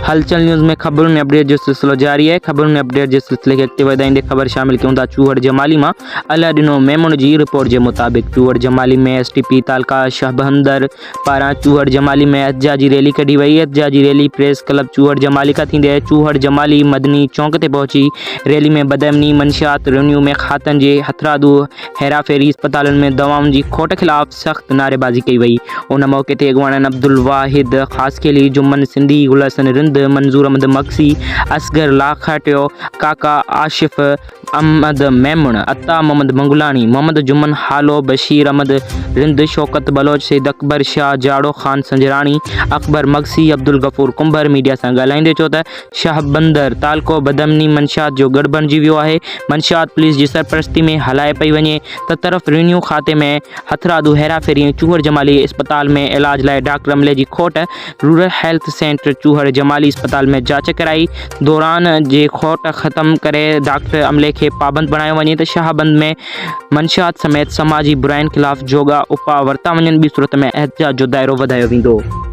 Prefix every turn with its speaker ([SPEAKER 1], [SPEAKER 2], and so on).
[SPEAKER 1] हलचल न्यूज़ में खबरों में अपडेट जो सिलसिलो जारी है। खबरों में अपडेट जे सिलसिले के अॻिते वधाईंदे ख़बर शामिल कयूं था चूहड़ जमाली मां। अला ॾिनो मेमून जी रिपोर्ट के मुताबिक चूहड़ जमाली में एसटीपी तालका शहबंदर पारां चूहड़ जमाली में एहतजाजी रैली कढी वई। एहतजाजी रैली प्रेस क्लब चूहड़ जमाली का थींदे चूहड़ जमाली मदनी चौक ते पहुंची। रैली में बदअमनी, मंशियात, रेवन्यू में खातन के हथरादू, हेराफेरी, अस्पतालन में दवाउन की खोट खिलाफ सख्त नारेबाजी कई वई। उन मौके ते अगवानन अब्दुल वाहिद खासकेली, जुम्मन सिंधी, गुलहसन रिंद, मंजूर अहमद मक्सी, असगर लाखाटियो, काका आशिफ अहमद मेमून, अता मोहम्मद मंगुलानी, मोहम्मद जुम्मन हालो, बशीर अहमद रिंद, शौकत बलोच, सैद अकबर शाह, जाड़ो खान संजरानी, अकबर मक्सी, अब्दुल गफूर कुंभर मीडिया से ॻाल्हाईंदे चयो त शहबंदर तालको बदअमनी मंशियात जो गढ़ बणिजी वियो आहे। मंशियात पुलिस की सरपरस्ती में हलाए पई वञे त तरफ़ रेवन्यू खाते में हथरादू, हेराफेरी, चूहड़ जमाली अस्पताल में इलाज लाइ डॉक्टर अमले की खोट। रूरल हेल्थ सेंटर चूहड़ जमाली अस्पताल में जांच कराई दौरान जे खोट ख़त्म करे डॉक्टर अमले के पाबंद बनायो वञे त शाहबंद में मंशियात समेत समाजी बुराइन खिलाफ जोगा उपाउ वरता वञनि। ॿी सूरत में एहतजाज जो दायरो वधायो वेंदो।